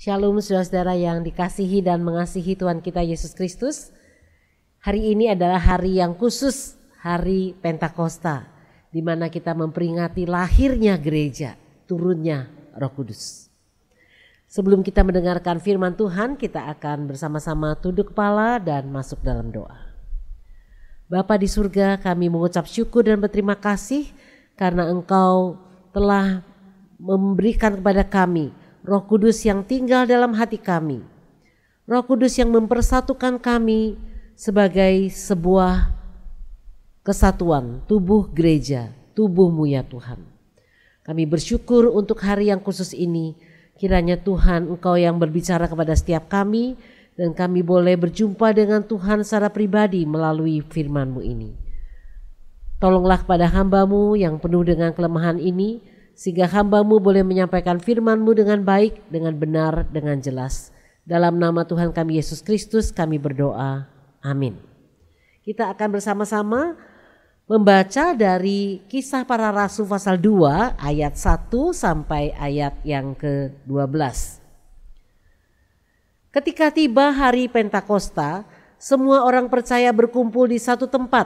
Shalom saudara-saudara yang dikasihi dan mengasihi Tuhan kita Yesus Kristus. Hari ini adalah hari yang khusus, hari Pentakosta, di mana kita memperingati lahirnya gereja, turunnya Roh Kudus. Sebelum kita mendengarkan firman Tuhan, kita akan bersama-sama tunduk kepala dan masuk dalam doa. Bapa di surga, kami mengucap syukur dan berterima kasih karena Engkau telah memberikan kepada kami Roh Kudus yang tinggal dalam hati kami. Roh Kudus yang mempersatukan kami sebagai sebuah kesatuan tubuh gereja, tubuh-Mu ya Tuhan. Kami bersyukur untuk hari yang khusus ini. Kiranya Tuhan Engkau yang berbicara kepada setiap kami dan kami boleh berjumpa dengan Tuhan secara pribadi melalui firman-Mu ini. Tolonglah kepada hamba-Mu yang penuh dengan kelemahan ini, sehingga hamba-Mu boleh menyampaikan firman-Mu dengan baik, dengan benar, dengan jelas. Dalam nama Tuhan kami Yesus Kristus kami berdoa. Amin. Kita akan bersama-sama membaca dari Kisah Para Rasul pasal 2 ayat 1 sampai ayat yang ke-12. Ketika tiba hari Pentakosta, semua orang percaya berkumpul di satu tempat.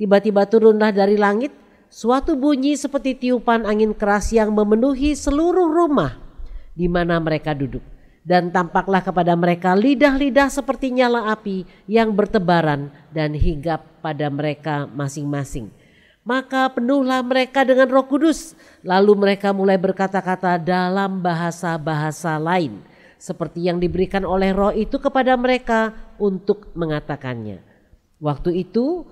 Tiba-tiba turunlah dari langit suatu bunyi seperti tiupan angin keras yang memenuhi seluruh rumah di mana mereka duduk. Dan tampaklah kepada mereka lidah-lidah seperti nyala api yang bertebaran dan hinggap pada mereka masing-masing. Maka penuhlah mereka dengan Roh Kudus. Lalu mereka mulai berkata-kata dalam bahasa-bahasa lain, seperti yang diberikan oleh Roh itu kepada mereka untuk mengatakannya. Waktu itu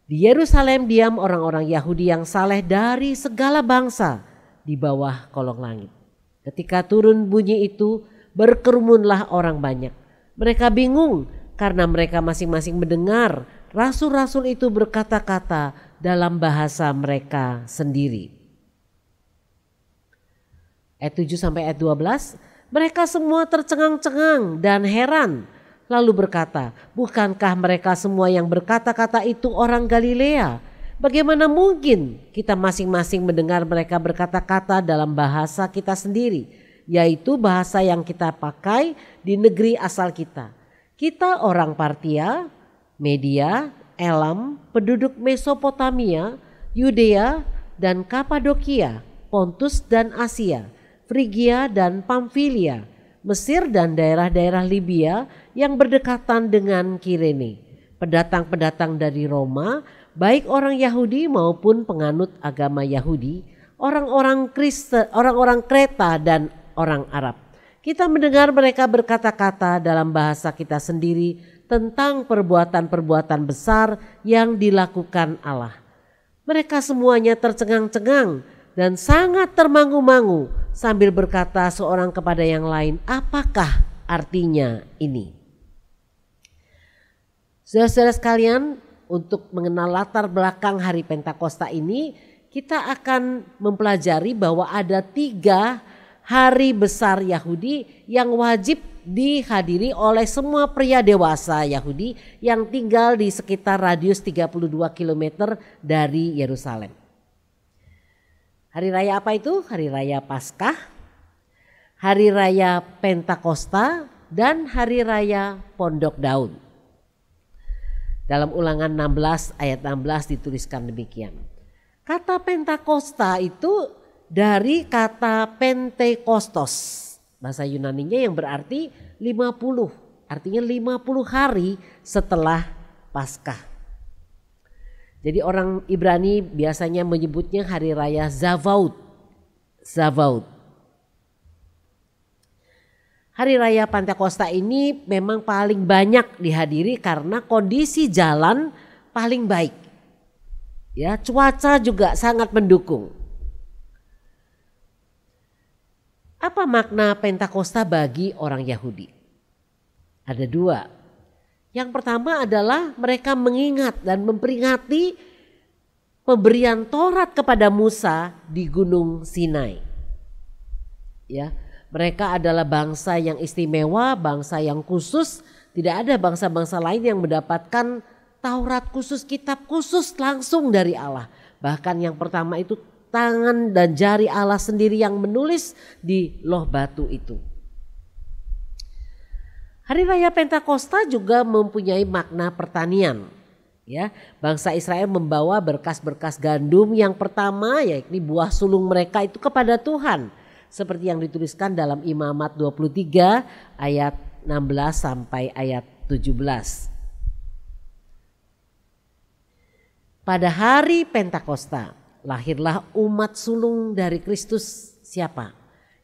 di Yerusalem diam orang-orang Yahudi yang saleh dari segala bangsa di bawah kolong langit. Ketika turun bunyi itu, berkerumunlah orang banyak. Mereka bingung karena mereka masing-masing mendengar rasul-rasul itu berkata-kata dalam bahasa mereka sendiri. Ayat 7 sampai ayat 12, mereka semua tercengang-cengang dan heran. Lalu berkata, bukankah mereka semua yang berkata-kata itu orang Galilea? Bagaimana mungkin kita masing-masing mendengar mereka berkata-kata dalam bahasa kita sendiri, yaitu bahasa yang kita pakai di negeri asal kita. Kita orang Partia, Media, Elam, penduduk Mesopotamia, Yudea dan Kapadokia, Pontus dan Asia, Frigia dan Pamfilia, Mesir dan daerah-daerah Libya yang berdekatan dengan Kirene. Pendatang-pendatang dari Roma, baik orang Yahudi maupun penganut agama Yahudi, orang-orang Kristen, orang-orang Kreta dan orang Arab. Kita mendengar mereka berkata-kata dalam bahasa kita sendiri tentang perbuatan-perbuatan besar yang dilakukan Allah. Mereka semuanya tercengang-cengang dan sangat termangu-mangu sambil berkata seorang kepada yang lain, apakah artinya ini? Saudara-saudara sekalian, untuk mengenal latar belakang hari Pentakosta ini, kita akan mempelajari bahwa ada 3 hari besar Yahudi yang wajib dihadiri oleh semua pria dewasa Yahudi yang tinggal di sekitar radius 32 km dari Yerusalem. Hari raya apa itu? Hari raya Paskah, hari raya Pentakosta, dan hari raya Pondok Daun. Dalam Ulangan 16 ayat 16 dituliskan demikian. Kata Pentakosta itu dari kata Pentekostos, bahasa Yunaninya yang berarti 50, artinya 50 hari setelah Paskah. Jadi orang Ibrani biasanya menyebutnya hari raya Zavaut. Hari raya Pentakosta ini memang paling banyak dihadiri karena kondisi jalan paling baik. Ya, cuaca juga sangat mendukung. Apa makna Pentakosta bagi orang Yahudi? Ada 2. Yang pertama adalah mereka mengingat dan memperingati pemberian Taurat kepada Musa di Gunung Sinai. Ya, mereka adalah bangsa yang istimewa, bangsa yang khusus. Tidak ada bangsa-bangsa lain yang mendapatkan Taurat khusus, kitab khusus langsung dari Allah. Bahkan yang pertama itu tangan dan jari Allah sendiri yang menulis di loh batu itu. Hari Raya Pentakosta juga mempunyai makna pertanian. Ya, bangsa Israel membawa berkas-berkas gandum yang pertama, yakni buah sulung mereka itu kepada Tuhan. Seperti yang dituliskan dalam Imamat 23 ayat 16 sampai ayat 17. Pada hari Pentakosta lahirlah umat sulung dari Kristus siapa?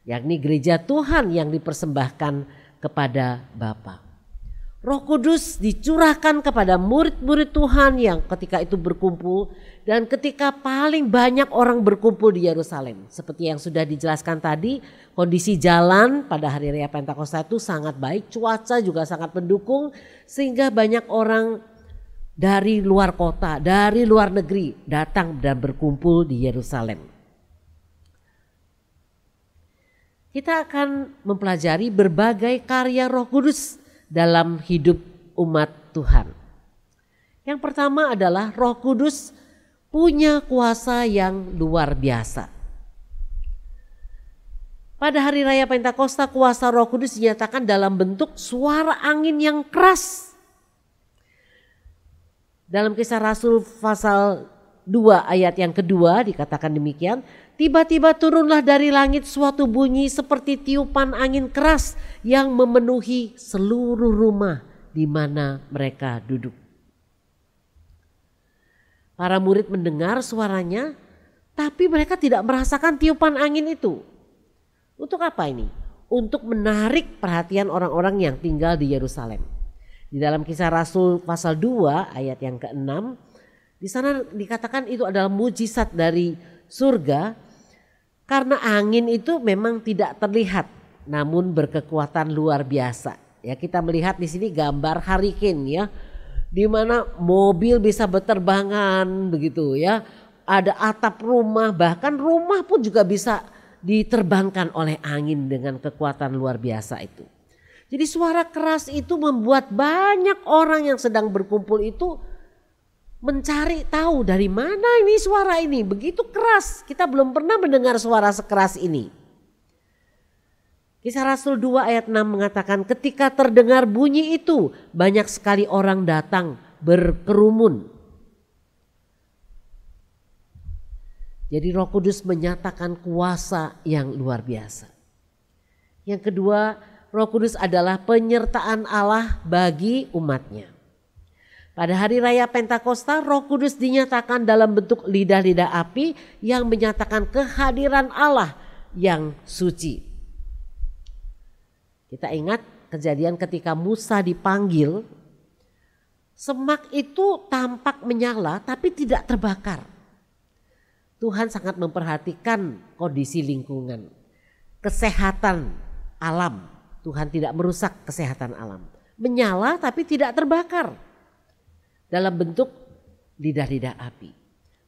Yakni gereja Tuhan yang dipersembahkan kepada Bapa. Roh Kudus dicurahkan kepada murid-murid Tuhan yang ketika itu berkumpul dan ketika paling banyak orang berkumpul di Yerusalem. Seperti yang sudah dijelaskan tadi, kondisi jalan pada hari Raya Pentakosta itu sangat baik, cuaca juga sangat mendukung sehingga banyak orang dari luar kota, dari luar negeri datang dan berkumpul di Yerusalem. Kita akan mempelajari berbagai karya Roh Kudus dalam hidup umat Tuhan. Yang pertama adalah Roh Kudus punya kuasa yang luar biasa. Pada hari Raya Pentakosta kuasa Roh Kudus dinyatakan dalam bentuk suara angin yang keras. Dalam Kisah Rasul pasal 2 ayat yang kedua dikatakan demikian, tiba-tiba turunlah dari langit suatu bunyi seperti tiupan angin keras yang memenuhi seluruh rumah di mana mereka duduk. Para murid mendengar suaranya, tapi mereka tidak merasakan tiupan angin itu. Untuk apa ini? Untuk menarik perhatian orang-orang yang tinggal di Yerusalem. Di dalam Kisah Rasul pasal 2 ayat yang ke-6, di sana dikatakan itu adalah mujizat dari surga karena angin itu memang tidak terlihat namun berkekuatan luar biasa. Ya, kita melihat di sini gambar hurricane ya, di mana mobil bisa berterbangan begitu ya. Ada atap rumah, bahkan rumah pun juga bisa diterbangkan oleh angin dengan kekuatan luar biasa itu. Jadi suara keras itu membuat banyak orang yang sedang berkumpul itu mencari tahu dari mana ini suara ini, begitu keras. Kita belum pernah mendengar suara sekeras ini. Kisah Rasul 2 ayat 6 mengatakan ketika terdengar bunyi itu banyak sekali orang datang berkerumun. Jadi Roh Kudus menyatakan kuasa yang luar biasa. Yang kedua, Roh Kudus adalah penyertaan Allah bagi umatnya. Pada hari Raya Pentakosta, Roh Kudus dinyatakan dalam bentuk lidah-lidah api yang menyatakan kehadiran Allah yang suci. Kita ingat kejadian ketika Musa dipanggil, semak itu tampak menyala tapi tidak terbakar. Tuhan sangat memperhatikan kondisi lingkungan, kesehatan alam. Tuhan tidak merusak kesehatan alam. Menyala tapi tidak terbakar. Dalam bentuk lidah-lidah api.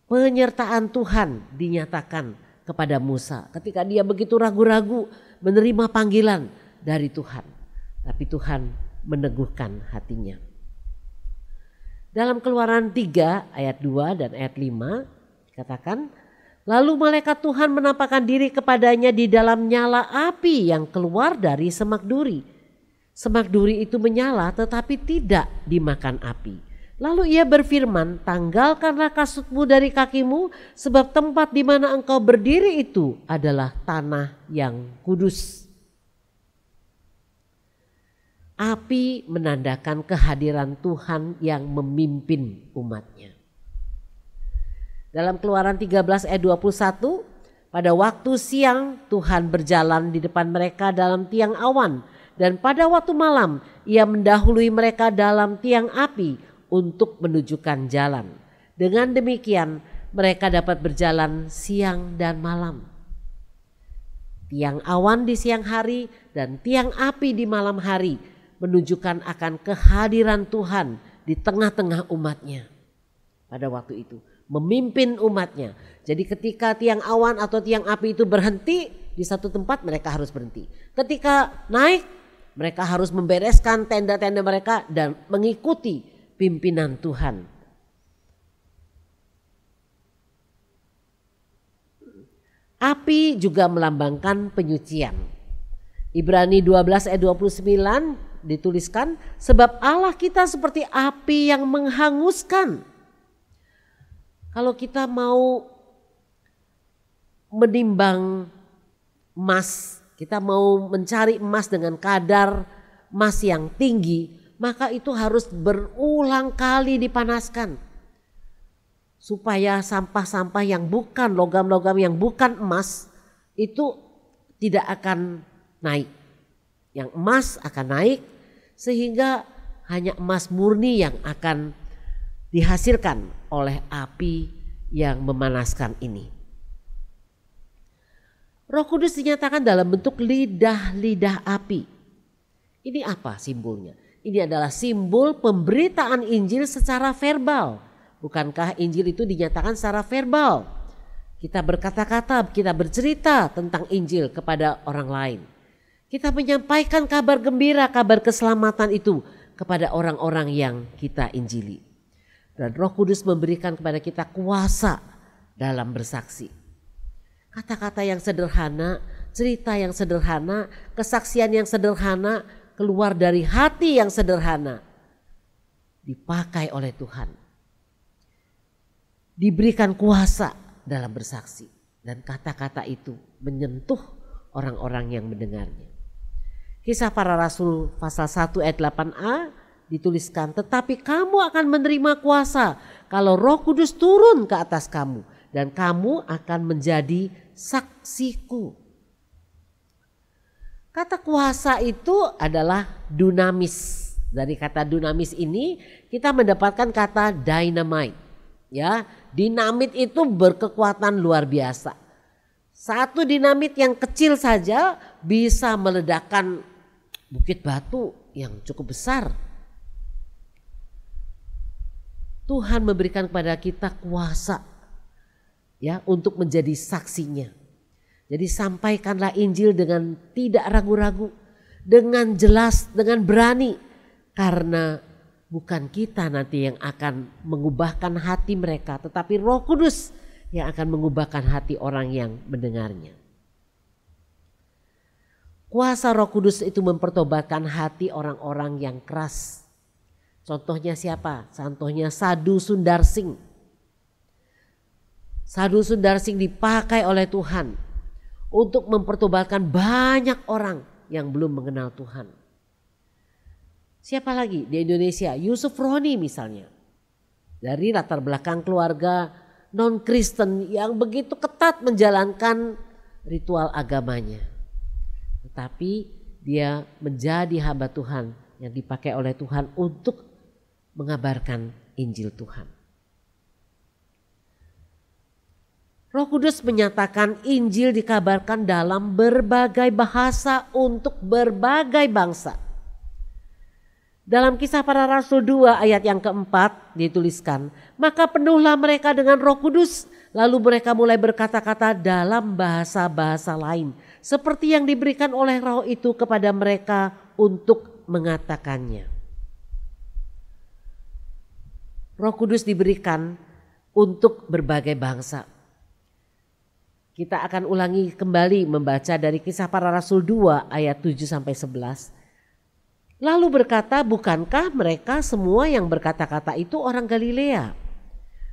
Penyertaan Tuhan dinyatakan kepada Musa ketika dia begitu ragu-ragu menerima panggilan dari Tuhan. Tapi Tuhan meneguhkan hatinya. Dalam Keluaran 3 ayat 2 dan ayat 5 dikatakan, lalu malaikat Tuhan menampakkan diri kepadanya di dalam nyala api yang keluar dari semak duri. Semak duri itu menyala tetapi tidak dimakan api. Lalu ia berfirman, tanggalkanlah kasutmu dari kakimu sebab tempat di mana engkau berdiri itu adalah tanah yang kudus. Api menandakan kehadiran Tuhan yang memimpin umatnya. Dalam Keluaran 13 ayat 21, pada waktu siang Tuhan berjalan di depan mereka dalam tiang awan dan pada waktu malam ia mendahului mereka dalam tiang api untuk menunjukkan jalan. Dengan demikian mereka dapat berjalan siang dan malam. Tiang awan di siang hari dan tiang api di malam hari menunjukkan akan kehadiran Tuhan di tengah-tengah umatnya. Pada waktu itu memimpin umatnya. Jadi ketika tiang awan atau tiang api itu berhenti di satu tempat mereka harus berhenti. Ketika naik mereka harus membereskan tenda-tenda mereka dan mengikuti pimpinan Tuhan. Api juga melambangkan penyucian. Ibrani 12 ayat 29 dituliskan, sebab Allah kita seperti api yang menghanguskan. Kalau kita mau menimbang emas, kita mau mencari emas dengan kadar emas yang tinggi, maka itu harus berulang kali dipanaskan. Supaya sampah-sampah yang bukan logam-logam yang bukan emas itu tidak akan naik. Yang emas akan naik sehingga hanya emas murni yang akan dihasilkan oleh api yang memanaskan ini. Roh Kudus dinyatakan dalam bentuk lidah-lidah api. Ini apa simbolnya? Ini adalah simbol pemberitaan Injil secara verbal. Bukankah Injil itu dinyatakan secara verbal? Kita berkata-kata, kita bercerita tentang Injil kepada orang lain. Kita menyampaikan kabar gembira, kabar keselamatan itu kepada orang-orang yang kita injili. Dan Roh Kudus memberikan kepada kita kuasa dalam bersaksi. Kata-kata yang sederhana, cerita yang sederhana, kesaksian yang sederhana, keluar dari hati yang sederhana, dipakai oleh Tuhan. Diberikan kuasa dalam bersaksi, dan kata-kata itu menyentuh orang-orang yang mendengarnya. Kisah Para Rasul pasal 1 ayat 8a dituliskan, tetapi kamu akan menerima kuasa kalau Roh Kudus turun ke atas kamu, dan kamu akan menjadi saksiku. Kata kuasa itu adalah dunamis. Dari kata dunamis ini kita mendapatkan kata dynamite. Ya, dinamit itu berkekuatan luar biasa. Satu dinamit yang kecil saja bisa meledakkan bukit batu yang cukup besar. Tuhan memberikan kepada kita kuasa ya untuk menjadi saksinya. Jadi sampaikanlah Injil dengan tidak ragu-ragu, dengan jelas, dengan berani, karena bukan kita nanti yang akan mengubahkan hati mereka, tetapi Roh Kudus yang akan mengubahkan hati orang yang mendengarnya. Kuasa Roh Kudus itu mempertobatkan hati orang-orang yang keras. Contohnya siapa? Contohnya Sadhu Sundar Singh. Sadhu Sundar Singh dipakai oleh Tuhan untuk mempertobatkan banyak orang yang belum mengenal Tuhan. Siapa lagi di Indonesia? Yusuf Roni misalnya. Dari latar belakang keluarga non-Kristen yang begitu ketat menjalankan ritual agamanya. Tetapi dia menjadi hamba Tuhan yang dipakai oleh Tuhan untuk mengabarkan Injil Tuhan. Roh Kudus menyatakan Injil dikabarkan dalam berbagai bahasa untuk berbagai bangsa. Dalam Kisah Para Rasul 2 ayat yang keempat dituliskan, maka penuhlah mereka dengan Roh Kudus, lalu mereka mulai berkata-kata dalam bahasa-bahasa lain, seperti yang diberikan oleh Roh itu kepada mereka untuk mengatakannya. Roh Kudus diberikan untuk berbagai bangsa. Kita akan ulangi kembali membaca dari Kisah Para Rasul 2 ayat 7 sampai 11. Lalu berkata, bukankah mereka semua yang berkata-kata itu orang Galilea?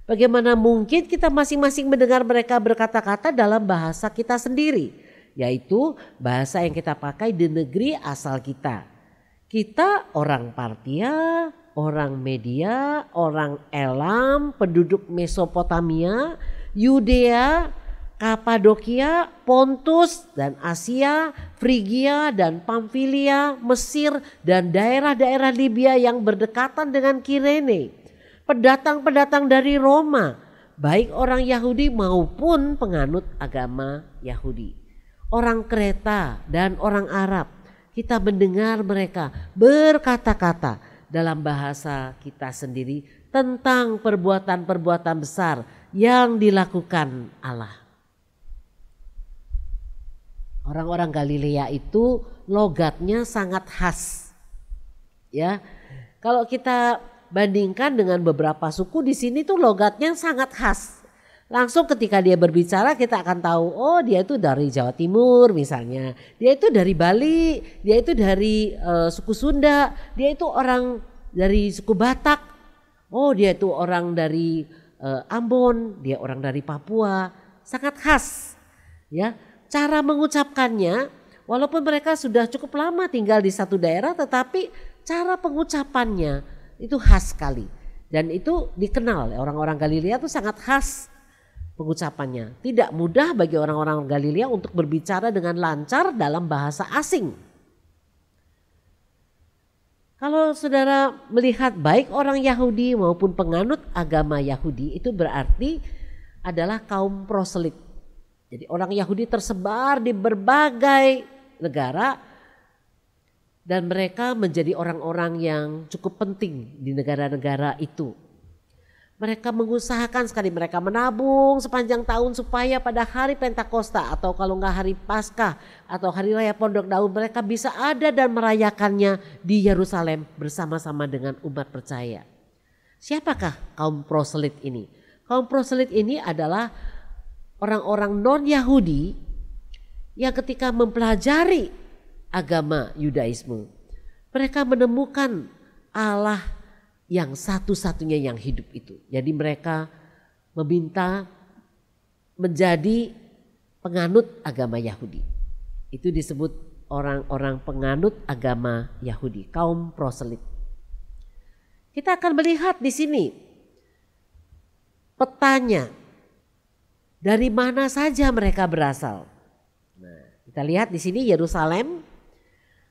Bagaimana mungkin kita masing-masing mendengar mereka berkata-kata dalam bahasa kita sendiri, yaitu bahasa yang kita pakai di negeri asal kita. Kita orang Partia, orang Media, orang Elam, penduduk Mesopotamia, Yudea, Kapadokia, Pontus dan Asia, Frigia dan Pamfilia, Mesir dan daerah-daerah Libya yang berdekatan dengan Kirene. Pendatang-pendatang dari Roma, baik orang Yahudi maupun penganut agama Yahudi. Orang Kreta dan orang Arab, kita mendengar mereka berkata-kata dalam bahasa kita sendiri tentang perbuatan-perbuatan besar yang dilakukan Allah. Orang-orang Galilea itu logatnya sangat khas. Ya. Kalau kita bandingkan dengan beberapa suku di sini tuh logatnya sangat khas. Langsung ketika dia berbicara kita akan tahu, oh dia itu dari Jawa Timur misalnya. Dia itu dari Bali, dia itu dari suku Sunda, dia itu orang dari suku Batak. Oh dia itu orang dari Ambon, dia orang dari Papua. Sangat khas ya. Cara mengucapkannya walaupun mereka sudah cukup lama tinggal di satu daerah tetapi cara pengucapannya itu khas sekali. Dan itu dikenal orang-orang Galilea itu sangat khas pengucapannya. Tidak mudah bagi orang-orang Galilea untuk berbicara dengan lancar dalam bahasa asing. Kalau saudara melihat baik orang Yahudi maupun penganut agama Yahudi itu berarti adalah kaum proselit. Jadi orang Yahudi tersebar di berbagai negara dan mereka menjadi orang-orang yang cukup penting di negara-negara itu. Mereka mengusahakan sekali, mereka menabung sepanjang tahun supaya pada hari Pentakosta atau kalau enggak hari Paskah atau hari raya Pondok Daun mereka bisa ada dan merayakannya di Yerusalem bersama-sama dengan umat percaya. Siapakah kaum proselit ini? Kaum proselit ini adalah orang-orang non-Yahudi yang ketika mempelajari agama Yudaisme mereka menemukan Allah yang satu-satunya yang hidup itu. Jadi mereka meminta menjadi penganut agama Yahudi. Itu disebut orang-orang penganut agama Yahudi, kaum proselit. Kita akan melihat di sini petanya dari mana saja mereka berasal. Nah, kita lihat di sini Yerusalem.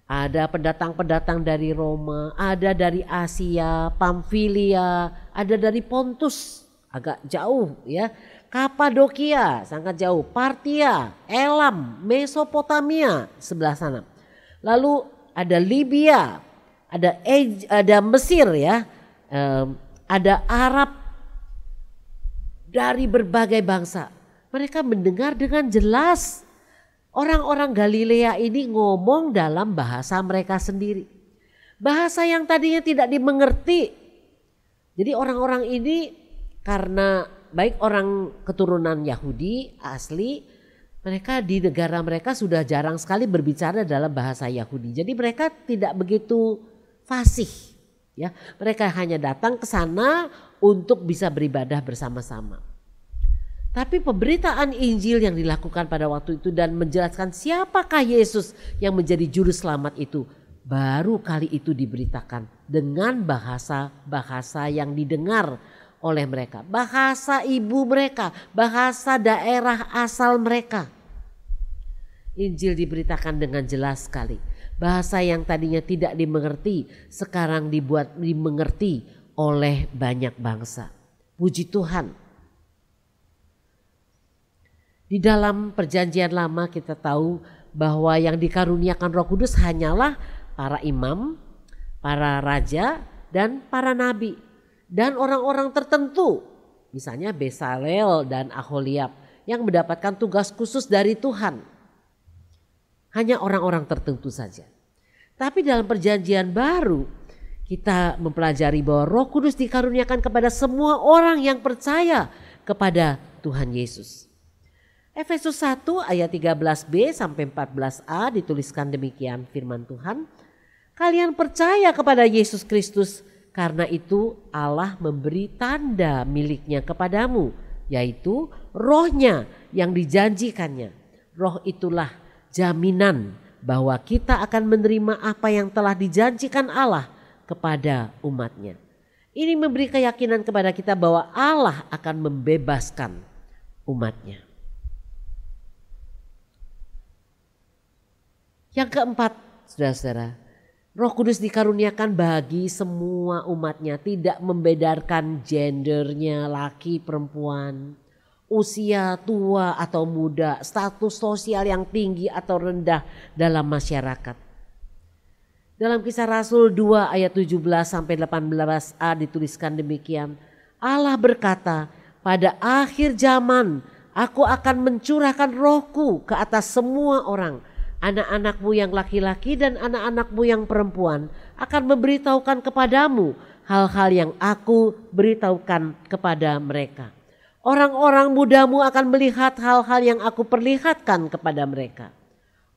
Ada pendatang-pendatang dari Roma, ada dari Asia, Pamfilia, ada dari Pontus, agak jauh ya. Kapadokia, sangat jauh. Partia, Elam, Mesopotamia sebelah sana. Lalu ada Libya, ada Mesir ya, ada Arab dari berbagai bangsa. Mereka mendengar dengan jelas. Orang-orang Galilea ini ngomong dalam bahasa mereka sendiri. Bahasa yang tadinya tidak dimengerti. Jadi orang-orang ini karena baik orang keturunan Yahudi asli, mereka di negara mereka sudah jarang sekali berbicara dalam bahasa Yahudi. Jadi mereka tidak begitu fasih. Ya, mereka hanya datang ke sana untuk bisa beribadah bersama-sama. Tapi pemberitaan Injil yang dilakukan pada waktu itu dan menjelaskan siapakah Yesus yang menjadi juru selamat itu baru kali itu diberitakan dengan bahasa yang didengar oleh mereka. Bahasa ibu mereka, bahasa daerah asal mereka. Injil diberitakan dengan jelas sekali. Bahasa yang tadinya tidak dimengerti sekarang dibuat dimengerti oleh banyak bangsa. Puji Tuhan. Di dalam perjanjian lama kita tahu bahwa yang dikaruniakan Roh Kudus hanyalah para imam, para raja dan para nabi. Dan orang-orang tertentu misalnya Besaleel dan Aholiab yang mendapatkan tugas khusus dari Tuhan. Hanya orang-orang tertentu saja. Tapi dalam perjanjian baru kita mempelajari bahwa Roh Kudus dikaruniakan kepada semua orang yang percaya kepada Tuhan Yesus. Efesus 1 ayat 13b sampai 14a dituliskan demikian firman Tuhan. Kalian percaya kepada Yesus Kristus, karena itu Allah memberi tanda miliknya kepadamu, yaitu Roh-Nya yang dijanjikannya. Roh itulah jaminan bahwa kita akan menerima apa yang telah dijanjikan Allah kepada umat-Nya. Ini memberi keyakinan kepada kita bahwa Allah akan membebaskan umat-Nya. Yang keempat, saudara-saudara, Roh Kudus dikaruniakan bagi semua umatnya, tidak membedakan gendernya, laki, perempuan, usia tua atau muda, status sosial yang tinggi atau rendah dalam masyarakat. Dalam Kisah Rasul 2 ayat 17 sampai 18a dituliskan demikian. Allah berkata, pada akhir zaman aku akan mencurahkan Rohku ke atas semua orang. Anak-anakmu yang laki-laki dan anak-anakmu yang perempuan akan memberitahukan kepadamu hal-hal yang aku beritahukan kepada mereka. Orang-orang mudamu akan melihat hal-hal yang aku perlihatkan kepada mereka.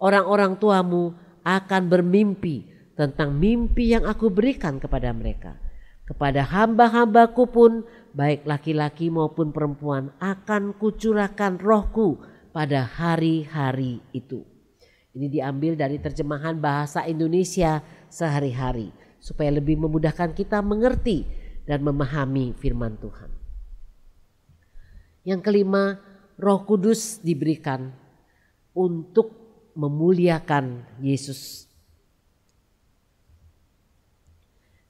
Orang-orang tuamu akan bermimpi tentang mimpi yang aku berikan kepada mereka. Kepada hamba-hambaku pun, baik laki-laki maupun perempuan, akan kucurahkan rohku pada hari-hari itu. Ini diambil dari terjemahan bahasa Indonesia sehari-hari, supaya lebih memudahkan kita mengerti dan memahami firman Tuhan. Yang kelima, Roh Kudus diberikan untuk memuliakan Yesus.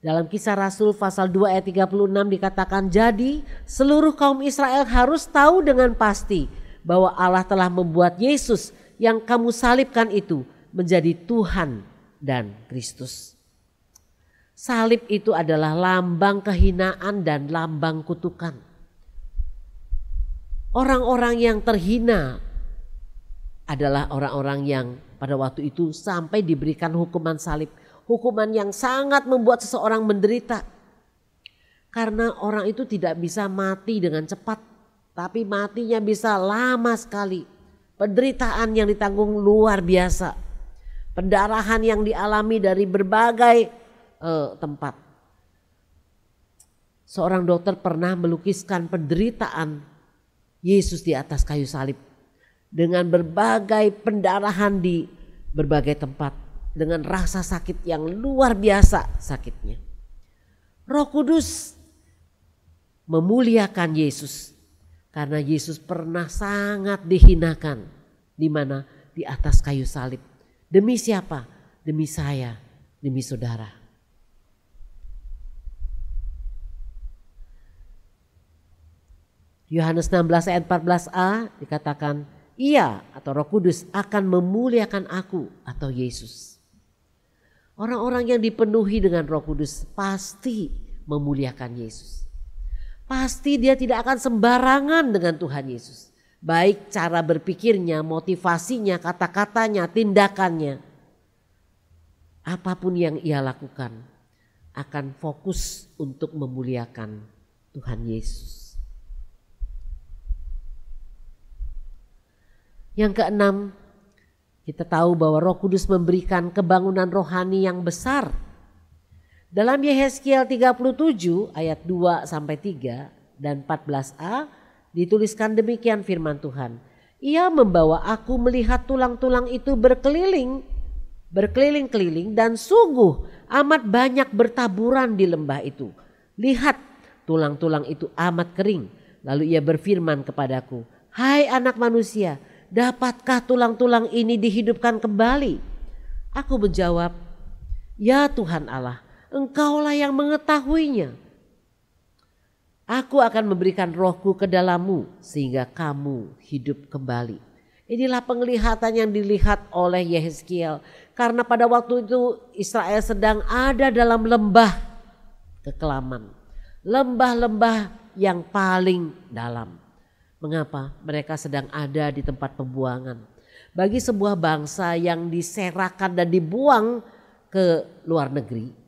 Dalam Kisah Rasul pasal 2 ayat 36 dikatakan, jadi seluruh kaum Israel harus tahu dengan pasti bahwa Allah telah membuat Yesus yang kamu salibkan itu menjadi Tuhan dan Kristus. Salib itu adalah lambang kehinaan dan lambang kutukan. Orang-orang yang terhina adalah orang-orang yang pada waktu itu sampai diberikan hukuman salib. Hukuman yang sangat membuat seseorang menderita. Karena orang itu tidak bisa mati dengan cepat. Tapi matinya bisa lama sekali. Penderitaan yang ditanggung luar biasa. Pendarahan yang dialami dari berbagai tempat. Seorang dokter pernah melukiskan penderitaan Yesus di atas kayu salib. Dengan berbagai pendarahan di berbagai tempat. Dengan rasa sakit yang luar biasa sakitnya. Roh Kudus memuliakan Yesus. Karena Yesus pernah sangat dihinakan. Di mana? Di atas kayu salib. Demi siapa? Demi saya, demi saudara. Yohanes 16 ayat 14a dikatakan, ia atau Roh Kudus akan memuliakan aku atau Yesus. Orang-orang yang dipenuhi dengan Roh Kudus pasti memuliakan Yesus. Pasti dia tidak akan sembarangan dengan Tuhan Yesus. Baik cara berpikirnya, motivasinya, kata-katanya, tindakannya. Apapun yang ia lakukan akan fokus untuk memuliakan Tuhan Yesus. Yang keenam, kita tahu bahwa Roh Kudus memberikan kebangunan rohani yang besar. Dalam Yehezkiel 37 ayat 2 sampai 3 dan 14a dituliskan demikian firman Tuhan. Ia membawa aku melihat tulang-tulang itu berkeliling-keliling dan sungguh amat banyak bertaburan di lembah itu. Lihat, tulang-tulang itu amat kering. Lalu ia berfirman kepadaku, hai anak manusia, dapatkah tulang-tulang ini dihidupkan kembali? Aku menjawab, ya Tuhan Allah, Engkaulah yang mengetahuinya. Aku akan memberikan rohku ke dalammu sehingga kamu hidup kembali. Inilah penglihatan yang dilihat oleh Yehezkiel. Karena pada waktu itu Israel sedang ada dalam lembah kekelaman. Lembah-lembah yang paling dalam. Mengapa? Mereka sedang ada di tempat pembuangan. Bagi sebuah bangsa yang diserakan dan dibuang ke luar negeri,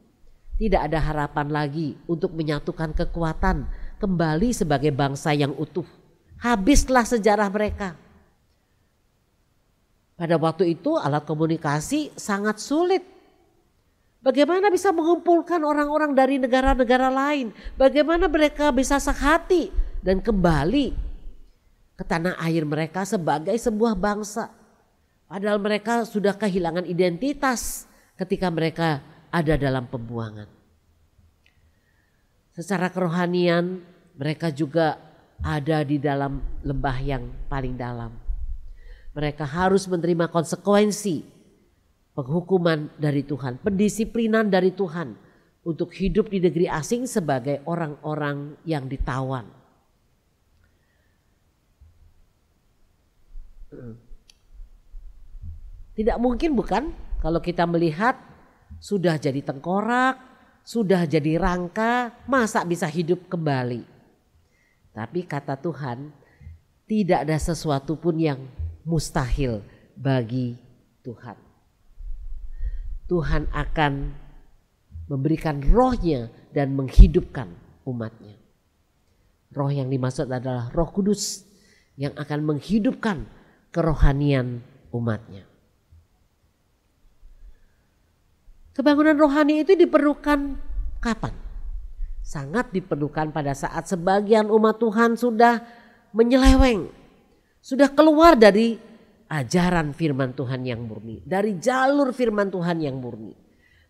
tidak ada harapan lagi untuk menyatukan kekuatan kembali sebagai bangsa yang utuh. Habislah sejarah mereka. Pada waktu itu alat komunikasi sangat sulit. Bagaimana bisa mengumpulkan orang-orang dari negara-negara lain? Bagaimana mereka bisa sehati dan kembali ke tanah air mereka sebagai sebuah bangsa. Padahal mereka sudah kehilangan identitas ketika mereka ada dalam pembuangan. Secara kerohanian mereka juga ada di dalam lembah yang paling dalam. Mereka harus menerima konsekuensi penghukuman dari Tuhan, pendisiplinan dari Tuhan untuk hidup di negeri asing sebagai orang-orang yang ditawan. Tidak mungkin bukan kalau kita melihat sudah jadi tengkorak, sudah jadi rangka, masa bisa hidup kembali. Tapi kata Tuhan, tidak ada sesuatu pun yang mustahil bagi Tuhan. Tuhan akan memberikan rohnya dan menghidupkan umatnya. Roh yang dimaksud adalah Roh Kudus yang akan menghidupkan kerohanian umatnya. Kebangunan rohani itu diperlukan kapan? Sangat diperlukan pada saat sebagian umat Tuhan sudah menyeleweng, sudah keluar dari ajaran firman Tuhan yang murni, dari jalur firman Tuhan yang murni.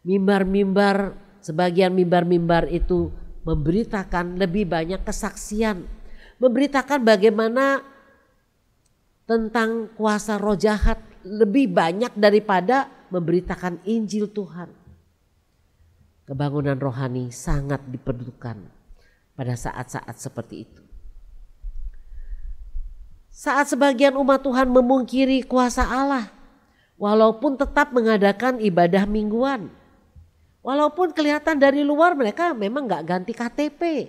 Mimbar-mimbar, sebagian mimbar-mimbar itu memberitakan lebih banyak kesaksian, memberitakan bagaimana tentang kuasa roh jahat lebih banyak daripada memberitakan Injil Tuhan. Kebangunan rohani sangat diperlukan pada saat-saat seperti itu. Saat sebagian umat Tuhan memungkiri kuasa Allah, walaupun tetap mengadakan ibadah mingguan, walaupun kelihatan dari luar mereka memang gak ganti KTP,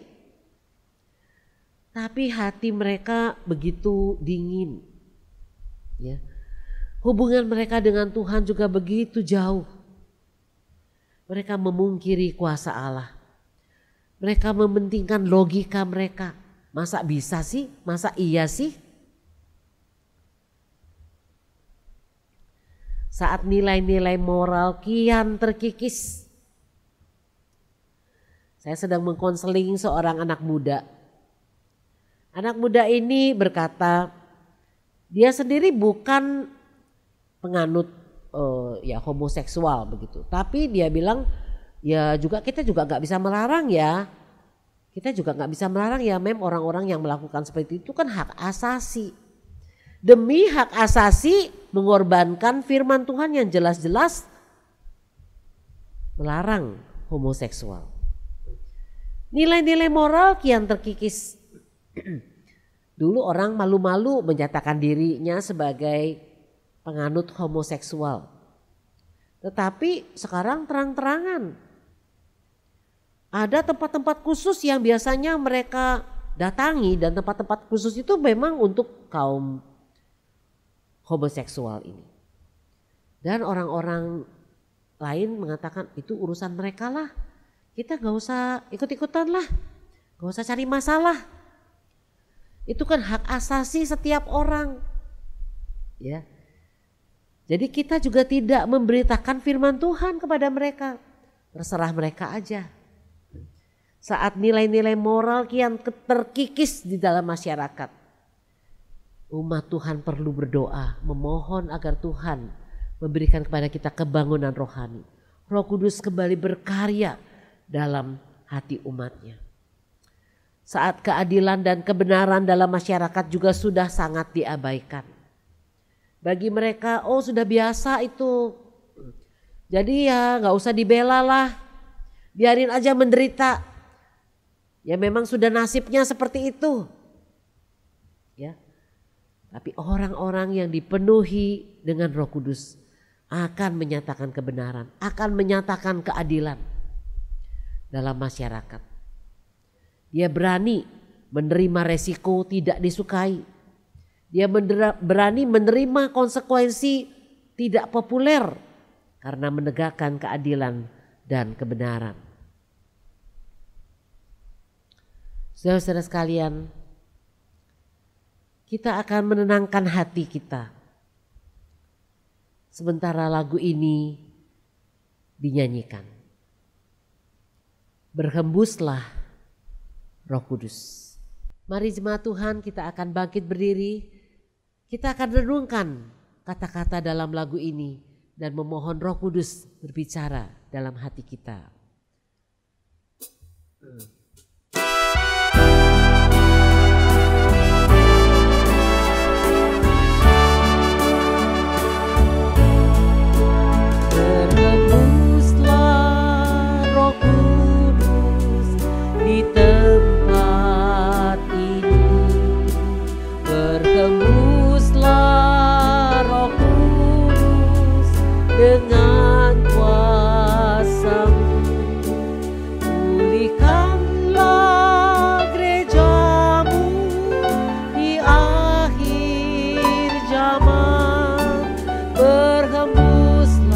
tapi hati mereka begitu dingin. Ya. Hubungan mereka dengan Tuhan juga begitu jauh. Mereka memungkiri kuasa Allah. Mereka mementingkan logika mereka. Masa bisa sih? Masa iya sih? Saat nilai-nilai moral kian terkikis. Saya sedang mengkonseling seorang anak muda. Anak muda ini berkata, dia sendiri bukan penganut homoseksual begitu. Tapi dia bilang ya juga kita juga nggak bisa melarang ya. Kita juga nggak bisa melarang ya orang-orang yang melakukan seperti itu kan hak asasi. Demi hak asasi mengorbankan firman Tuhan yang jelas-jelas melarang homoseksual. Nilai-nilai moral kian terkikis. Dulu orang malu-malu menyatakan dirinya sebagai penganut homoseksual. Tetapi sekarang terang-terangan. Ada tempat-tempat khusus yang biasanya mereka datangi dan tempat-tempat khusus itu memang untuk kaum homoseksual ini. Dan orang-orang lain mengatakan itu urusan mereka lah. Kita gak usah ikut-ikutan lah. Gak usah cari masalah. Itu kan hak asasi setiap orang. Ya. Jadi kita juga tidak memberitakan firman Tuhan kepada mereka. Terserah mereka aja. Saat nilai-nilai moral kian terkikis di dalam masyarakat. Umat Tuhan perlu berdoa, memohon agar Tuhan memberikan kepada kita kebangunan rohani. Roh Kudus kembali berkarya dalam hati umatnya. Saat keadilan dan kebenaran dalam masyarakat juga sudah sangat diabaikan. Bagi mereka, oh sudah biasa itu. Jadi ya gak usah dibela lah. Biarin aja menderita. Ya memang sudah nasibnya seperti itu. Ya. Tapi orang-orang yang dipenuhi dengan Roh Kudus akan menyatakan kebenaran, akan menyatakan keadilan dalam masyarakat. Dia berani menerima resiko tidak disukai. Dia berani menerima konsekuensi tidak populer karena menegakkan keadilan dan kebenaran. Saudara-saudara sekalian, kita akan menenangkan hati kita sementara lagu ini dinyanyikan. Berhembuslah Roh Kudus. Mari jemaat Tuhan, kita akan bangkit berdiri. Kita akan renungkan kata-kata dalam lagu ini dan memohon Roh Kudus berbicara dalam hati kita. Berhembuslah Roh Kudus di tempat ini. Berhembuslah Roh Kudus dengan kuasa-Mu. Pulihkanlah gereja-Mu di akhir zaman. Berhembuslah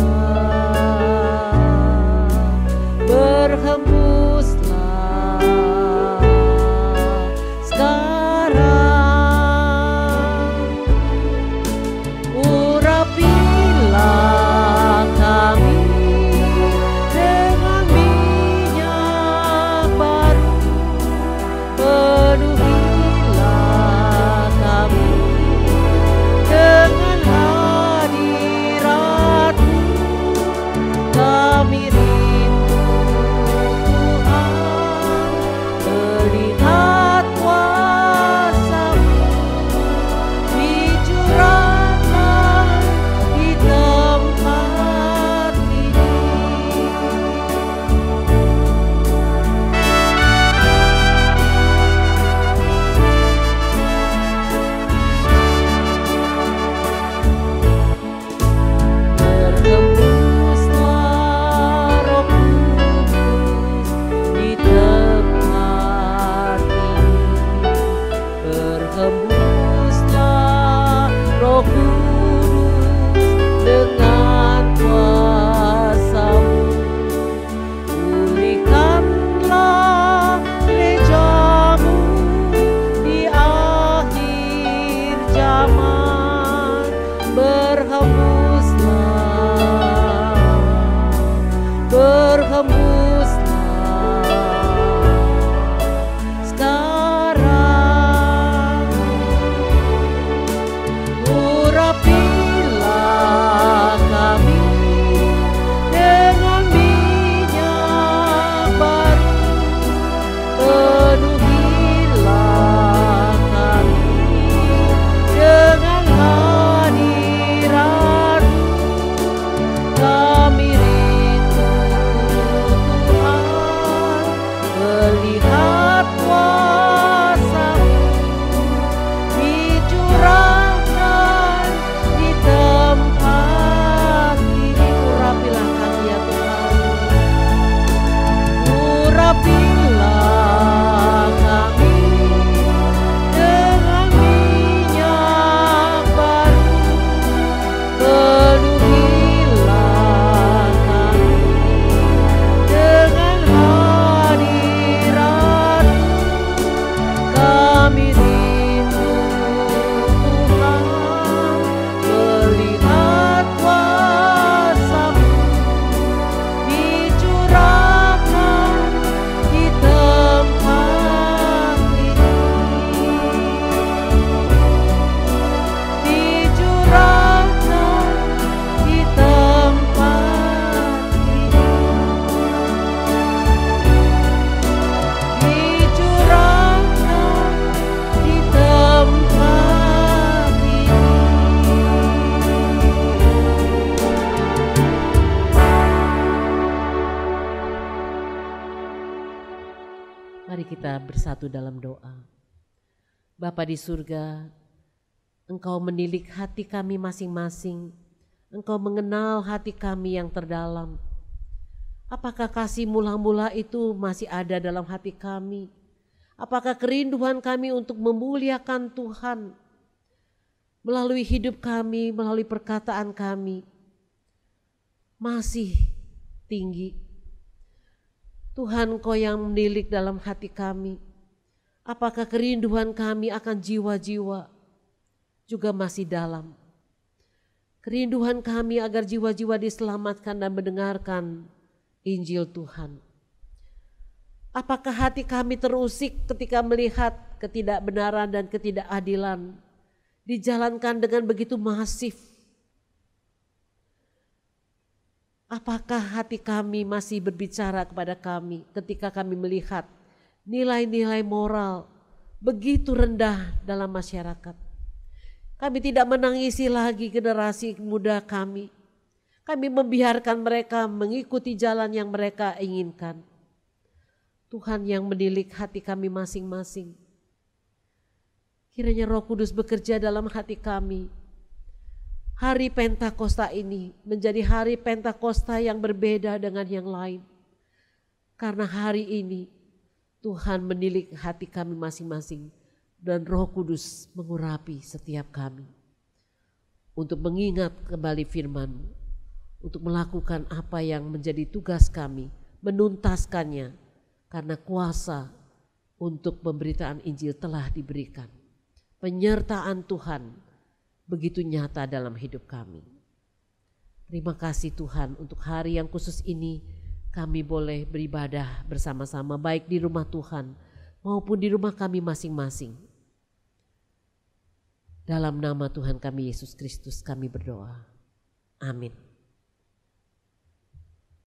urapilah kami dengan minyak baru, penuhilah kami dengan hadirat-Mu. Kami rindu Tuhan melihat kuasa-Mu dicurahkan di tempat ini, dicurahkan di tempat ini, dicurahkan di tempat ini. Mari kita bersatu dalam doa. Bapa di surga, Engkau menilik hati kami masing-masing. Engkau mengenal hati kami yang terdalam. Apakah kasih mula-mula itu masih ada dalam hati kami? Apakah kerinduan kami untuk memuliakan Tuhan melalui hidup kami, melalui perkataan kami masih tinggi? Tuhan, Engkau yang menilik dalam hati kami. Apakah kerinduan kami akan jiwa-jiwa juga masih dalam? Kerinduan kami agar jiwa-jiwa diselamatkan dan mendengarkan Injil Tuhan. Apakah hati kami terusik ketika melihat ketidakbenaran dan ketidakadilan dijalankan dengan begitu masif? Apakah hati kami masih berbicara kepada kami ketika kami melihat nilai-nilai moral begitu rendah dalam masyarakat? Kami tidak menangisi lagi generasi muda kami. Kami membiarkan mereka mengikuti jalan yang mereka inginkan. Tuhan yang menilik hati kami masing-masing. Kiranya Roh Kudus bekerja dalam hati kami. Hari Pentakosta ini menjadi hari Pentakosta yang berbeda dengan yang lain. Karena hari ini Tuhan menilik hati kami masing-masing dan Roh Kudus mengurapi setiap kami. Untuk mengingat kembali firman-Mu, untuk melakukan apa yang menjadi tugas kami, menuntaskannya karena kuasa untuk pemberitaan Injil telah diberikan. Penyertaan Tuhan begitu nyata dalam hidup kami. Terima kasih Tuhan untuk hari yang khusus ini kami boleh beribadah bersama-sama baik di rumah Tuhan maupun di rumah kami masing-masing. Dalam nama Tuhan kami Yesus Kristus kami berdoa. Amin.